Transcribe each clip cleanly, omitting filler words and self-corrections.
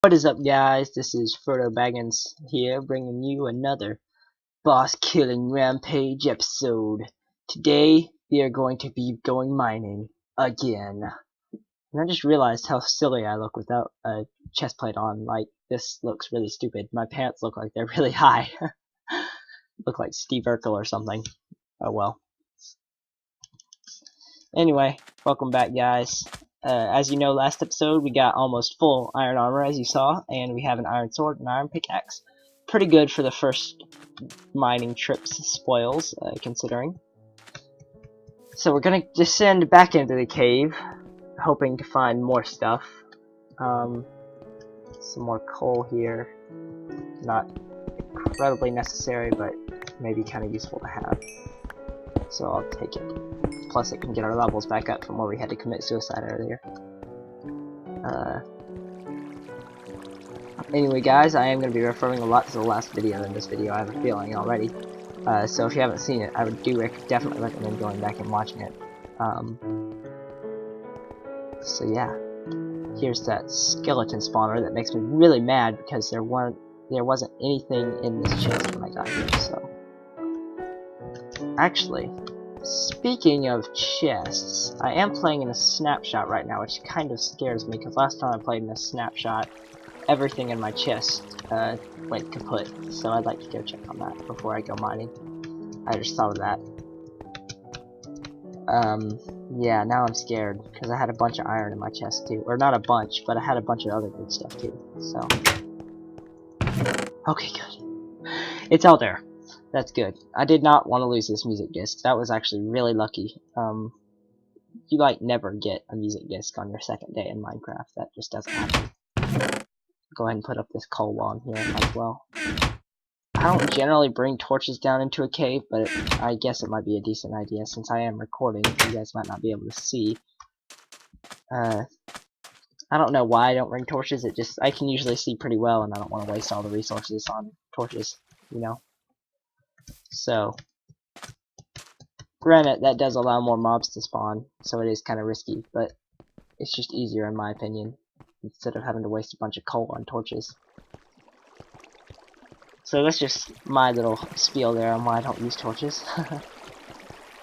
What is up, guys? This is Frodo Baggins here, bringing you another boss-killing rampage episode. Today, we are going to be going mining again. And I just realized how silly I look without a chest plate on. Like, this looks really stupid. My pants look like they're really high. Look like Steve Urkel or something. Oh well. Anyway, welcome back, guys. As you know, last episode we got almost full iron armor, as you saw, and we have an iron sword and iron pickaxe. Pretty good for the first mining trip's spoils, considering. So we're gonna descend back into the cave, hoping to find more stuff. Some more coal here. Not incredibly necessary, but maybe kind of useful to have. So I'll take it. Plus it can get our levels back up from where we had to commit suicide earlier. Anyway, guys, I am going to be referring a lot to the last video in this video, I have a feeling already. So if you haven't seen it, I would definitely recommend going back and watching it. So yeah, here's that skeleton spawner that makes me really mad because there wasn't anything in this chest when I got here, so. Actually, speaking of chests, I am playing in a snapshot right now, which kind of scares me, because last time I played in a snapshot, everything in my chest went kaput, so I'd like to go check on that before I go mining. I just thought of that. Yeah, now I'm scared, because I had a bunch of iron in my chest too. Or not a bunch, but I had a bunch of other good stuff too, so. Okay, good. It's out there. That's good. I did not want to lose this music disc. That was actually really lucky. You like never get a music disc on your second day in Minecraft. That just doesn't happen. Go ahead and put up this coal wall here as well. I don't generally bring torches down into a cave, but I guess it might be a decent idea since I am recording. You guys might not be able to see. I don't know why I don't bring torches. I can usually see pretty well, and I don't want to waste all the resources on torches, you know. So, granted, that does allow more mobs to spawn, so it is kind of risky, but it's just easier in my opinion, instead of having to waste a bunch of coal on torches. So that's just my little spiel there on why I don't use torches.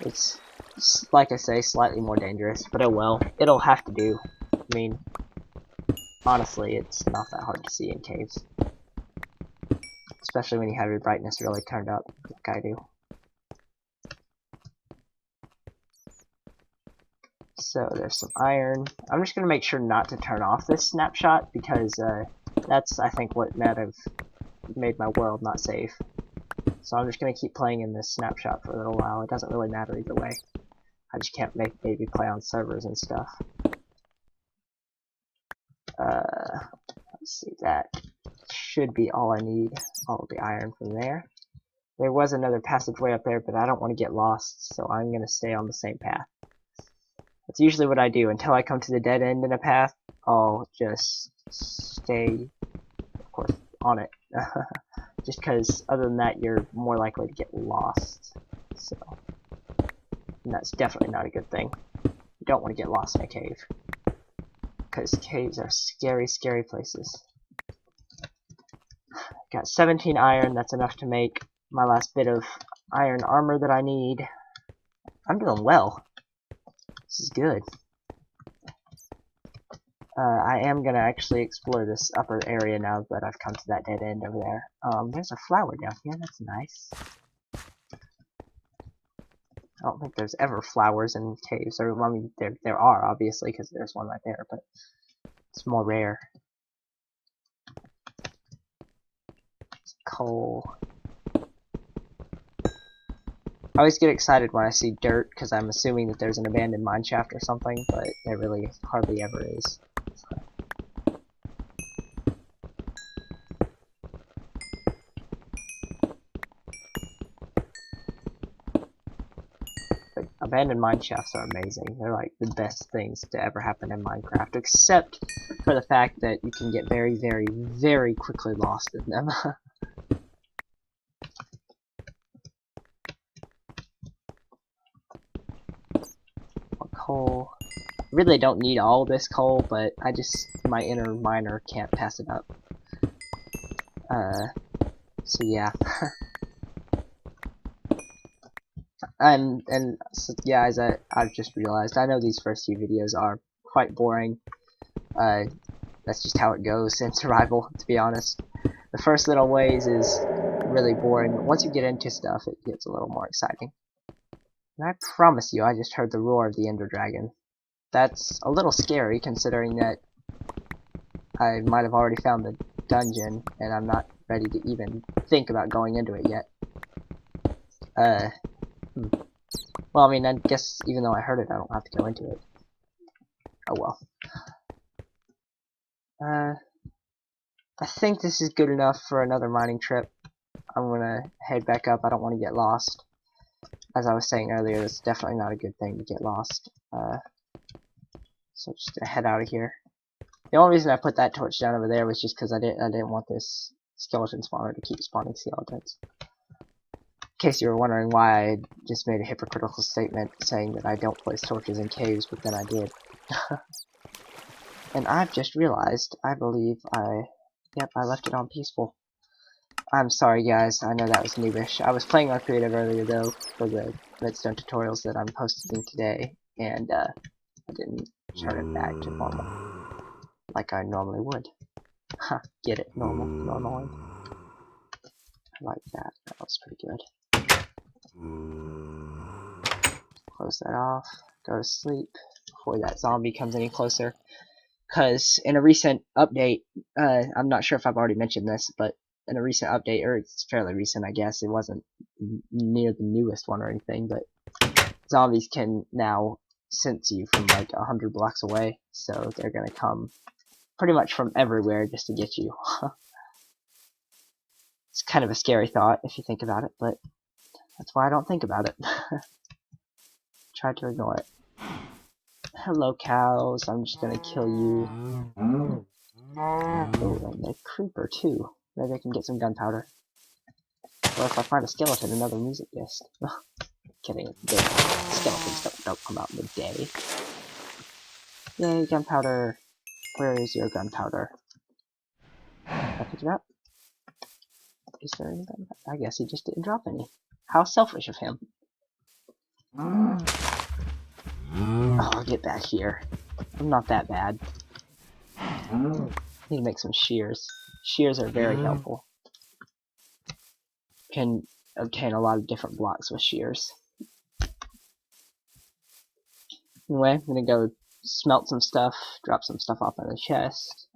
It's, like I say, slightly more dangerous, but oh well, it'll have to do. I mean, honestly, it's not that hard to see in caves. Especially when you have your brightness really turned up, like I do. So there's some iron. I'm just gonna make sure not to turn off this snapshot because that's, I think, what might have made my world not safe. So I'm just gonna keep playing in this snapshot for a little while. It doesn't really matter either way. I just can't maybe play on servers and stuff. Let's see, that should be all I need. All of the iron from there. There was another passageway up there, but I don't want to get lost, so I'm gonna stay on the same path. That's usually what I do. Until I come to the dead end in a path, I'll just stay, of course, on it. Just because, other than that, you're more likely to get lost. So, and that's definitely not a good thing. You don't want to get lost in a cave. Because caves are scary, scary places. Got 17 iron, that's enough to make my last bit of iron armor that I need. I'm doing well. This is good. I am gonna actually explore this upper area now that I've come to that dead end over there. There's a flower down here, that's nice. I don't think there's ever flowers in caves, or I mean, there are, obviously, because there's one right there, but it's more rare. Coal. I always get excited when I see dirt, because I'm assuming that there's an abandoned mine shaft or something, but there really hardly ever is. But abandoned mine shafts are amazing. They're like the best things to ever happen in Minecraft, except for the fact that you can get very, very, very quickly lost in them. Coal. really don't need all this coal, but my inner miner can't pass it up. So yeah. And so, yeah, as I've just realized, I know these first few videos are quite boring. That's just how it goes in survival, to be honest. The first little ways is really boring, but once you get into stuff, it gets a little more exciting. And I promise you, I just heard the roar of the Ender Dragon. That's a little scary, considering that I might have already found the dungeon, and I'm not ready to even think about going into it yet. Well, I mean, I guess even though I heard it, I don't have to go into it. Oh well. I think this is good enough for another mining trip. I'm gonna head back up. I don't want to get lost. As I was saying earlier, it's definitely not a good thing to get lost. So I'm just gonna head out of here. The only reason I put that torch down over there was just because I didn't want this skeleton spawner to keep spawning skeletons. In case you were wondering why I just made a hypocritical statement saying that I don't place torches in caves, but then I did. And I've just realized, I believe yep, I left it on peaceful. I'm sorry guys, I know that was noobish. I was playing on creative earlier though, for the redstone tutorials that I'm posting today, and I didn't turn it back to normal, like I normally would. Ha, get it, normally. I like that, that was pretty good. Close that off, go to sleep, before that zombie comes any closer. Because in a recent update, I'm not sure if I've already mentioned this, but in a recent update, or it's fairly recent I guess, it wasn't near the newest one or anything, but zombies can now sense you from like 100 blocks away, so they're gonna come pretty much from everywhere just to get you. It's kind of a scary thought if you think about it, but that's why I don't think about it. Try to ignore it. Hello cows, I'm just gonna kill you. Oh, and the creeper too. Maybe I can get some gunpowder. Or if I find a skeleton, another music disc. Kidding, the skeletons don't come out in the day. Yay, gunpowder. Where is your gunpowder? Can I pick it up? Is there any gunpowder? I guess he just didn't drop any. How selfish of him. Oh, get back here. I'm not that bad. Need to make some shears. Shears are very helpful. Can obtain a lot of different blocks with shears. Anyway, I'm gonna go smelt some stuff, drop some stuff off in the chest.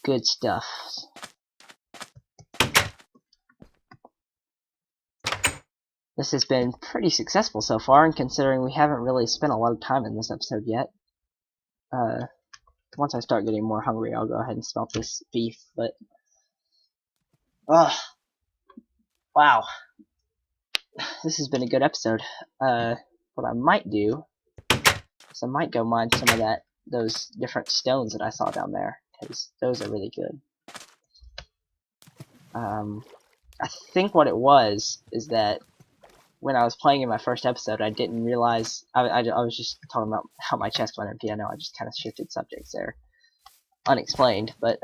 Good stuff. This has been pretty successful so far, and considering we haven't really spent a lot of time in this episode yet. Once I start getting more hungry, I'll go ahead and smelt this beef, but... Ugh. Wow. This has been a good episode. What I might do is I might go mine some of those different stones that I saw down there, because those are really good. I think what it was is that when I was playing in my first episode, I didn't realize I was just talking about how my chest went empty. I know I just kind of shifted subjects there, unexplained. But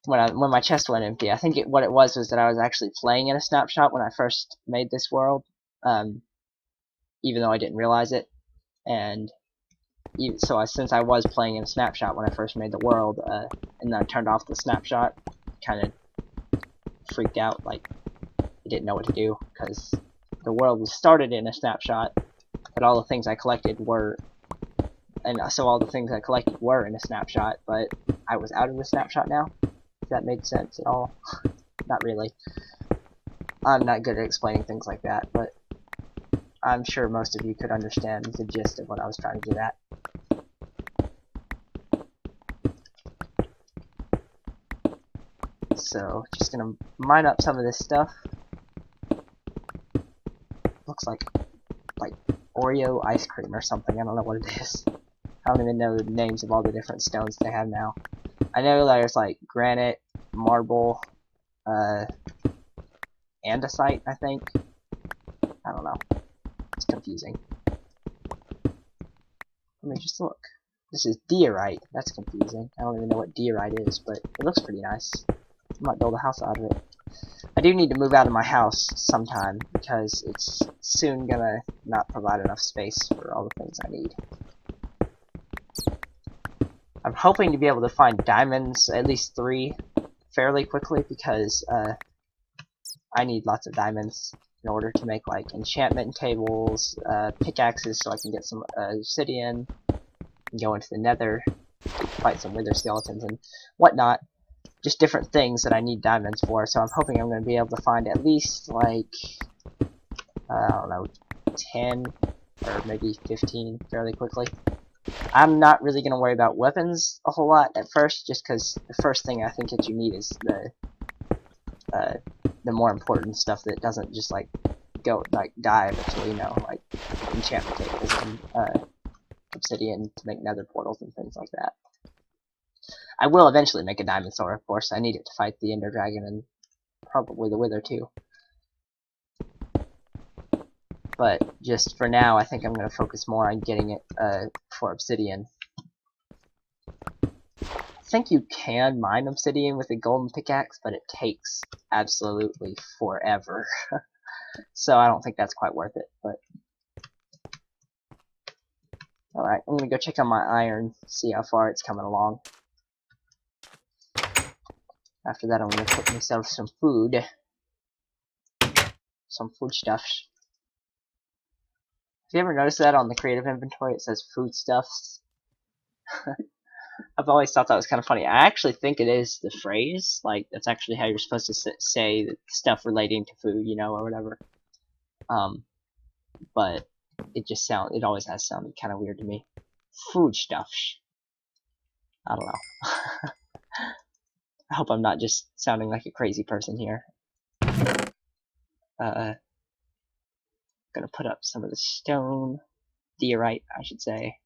when my chest went empty, I think what it was that I was actually playing in a snapshot when I first made this world, even though I didn't realize it. And so since I was playing in a snapshot when I first made the world, and then I turned off the snapshot, kind of freaked out, like I didn't know what to do, because the world was started in a snapshot, but all the things I collected were, and so all the things I collected were in a snapshot, but I was out of the snapshot now. If that made sense at all. Not really. I'm not good at explaining things like that, but I'm sure most of you could understand the gist of what I was trying to get at. So, just gonna mine up some of this stuff. Looks like Oreo ice cream or something. I don't know what it is. I don't even know the names of all the different stones they have now. I know there's like granite, marble, andesite, I think. I don't know. It's confusing. Let me just look. This is Diorite. That's confusing. I don't even know what Diorite is, but it looks pretty nice. I might build a house out of it. I do need to move out of my house sometime, because it's soon gonna not provide enough space for all the things I need. I'm hoping to be able to find diamonds, at least 3, fairly quickly, because I need lots of diamonds in order to make, like, enchantment tables, pickaxes so I can get some obsidian, and go into the nether, fight some wither skeletons and whatnot. Just different things that I need diamonds for, so I'm hoping I'm going to be able to find at least, like, I don't know, 10 or maybe 15 fairly quickly. I'm not really going to worry about weapons a whole lot at first, just because the first thing I think that you need is the more important stuff that doesn't just, like, go, like, die eventually, you know, like enchantment tables and obsidian to make nether portals and things like that. I will eventually make a diamond sword, of course. I need it to fight the ender dragon and probably the wither too. But just for now, I think I'm going to focus more on getting it for obsidian. I think you can mine obsidian with a golden pickaxe, but it takes absolutely forever. So I don't think that's quite worth it. But alright, I'm going to go check on my iron, see how far it's coming along. After that, I'm going to cook myself some food. Some foodstuffs. Have you ever noticed that on the creative inventory it says foodstuffs? I've always thought that was kind of funny. I actually think it is the phrase. Like, that's actually how you're supposed to say stuff relating to food, you know, or whatever. But it always has sounded kind of weird to me. Foodstuffs. I don't know. I hope I'm not just sounding like a crazy person here. Gonna put up some of the stone. Diorite, I should say.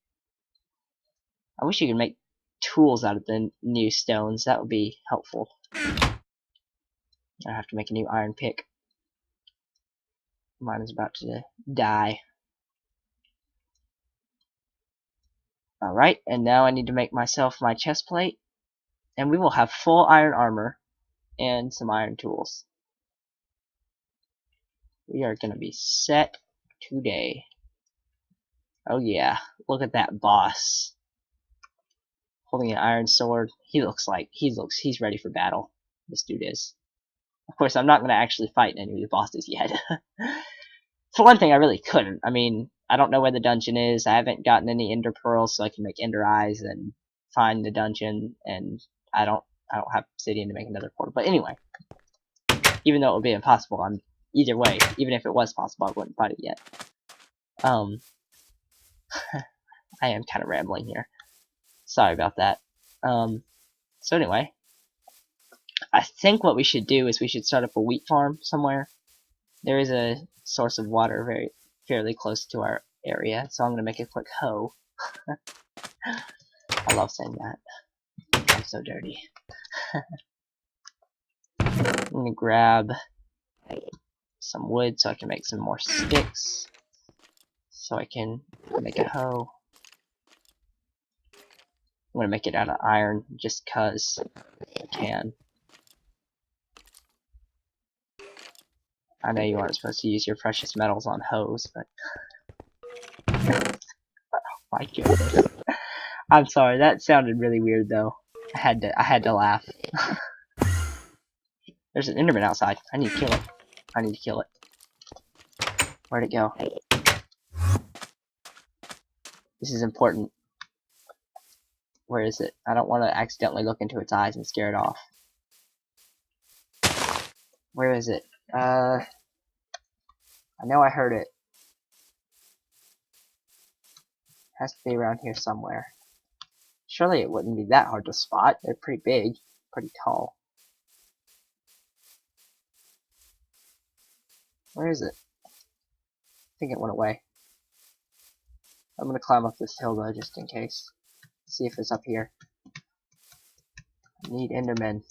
I wish you could make tools out of the new stones. That would be helpful. I have to make a new iron pick. Mine is about to die. Alright, and now I need to make myself my chest plate. And we will have full iron armor and some iron tools. We are going to be set today. Oh yeah, look at that boss. Holding an iron sword. He's ready for battle. This dude is. Of course, I'm not going to actually fight any of the bosses yet. For one thing, I really couldn't. I mean, I don't know where the dungeon is. I haven't gotten any ender pearls, so I can make ender eyes and find the dungeon. And I don't have obsidian to make another portal. But anyway, even though it would be impossible, either way, even if it was possible, I wouldn't fight it yet. I am kind of rambling here. Sorry about that. So anyway, I think what we should do is we should start up a wheat farm somewhere. There is a source of water fairly close to our area, so I'm gonna make a quick hoe. I love saying that. I'm so dirty. I'm gonna grab some wood so I can make some more sticks, so I can make a hoe. I'm gonna make it out of iron just cause I can. I know you aren't supposed to use your precious metals on hoes, but oh my goodness. I'm sorry, that sounded really weird though. I had to laugh. There's an enderman outside. I need to kill it. I need to kill it. Where'd it go? This is important. Where is it? I don't want to accidentally look into its eyes and scare it off. Where is it? I know I heard it. Has to be around here somewhere. Surely it wouldn't be that hard to spot. They're pretty big, pretty tall. Where is it? I think it went away. I'm gonna climb up this hill though, just in case. See if it's up here. I need endermen.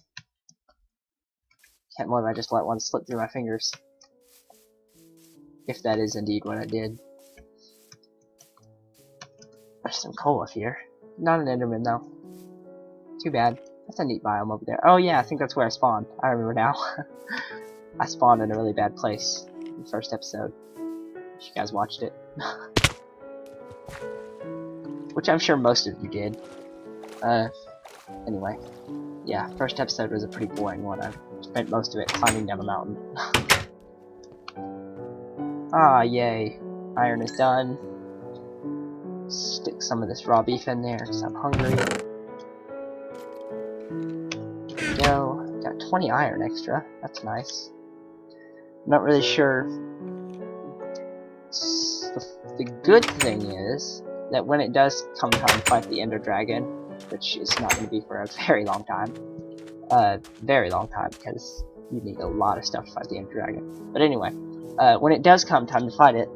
Can't believe I just let one slip through my fingers. If that is indeed what I did. there's some coal here. Not an Enderman though. Too bad. That's a neat biome over there. Oh yeah, I think that's where I spawned. I remember now. I spawned in a really bad place in the first episode. If you guys watched it. Which I'm sure most of you did. Anyway. Yeah, first episode was a pretty boring one. I spent most of it climbing down a mountain. Ah, yay. Iron is done. Stick some of this raw beef in there because I'm hungry. There we go. Got 20 iron extra. That's nice. I'm not really sure. The good thing is that when it does come time to fight the Ender Dragon, which is not going to be for a very long time, because you need a lot of stuff to fight the Ender Dragon. But anyway, when it does come time to fight it,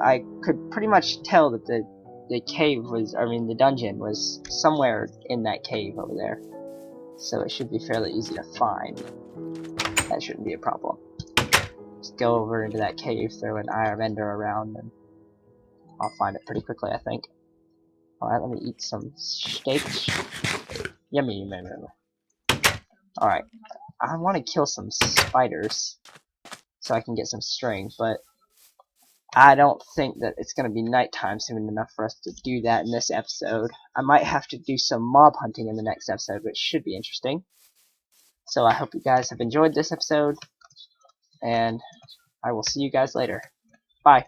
I could pretty much tell that the cave was, I mean the dungeon was somewhere in that cave over there. So it should be fairly easy to find. That shouldn't be a problem. Just go over into that cave, throw an Iron Ender around, and I'll find it pretty quickly, I think. Alright, let me eat some steaks. Yummy, yummy, yummy. Alright, I want to kill some spiders so I can get some string, but I don't think that it's going to be nighttime soon enough for us to do that in this episode. I might have to do some mob hunting in the next episode, which should be interesting. So I hope you guys have enjoyed this episode, and I will see you guys later. Bye.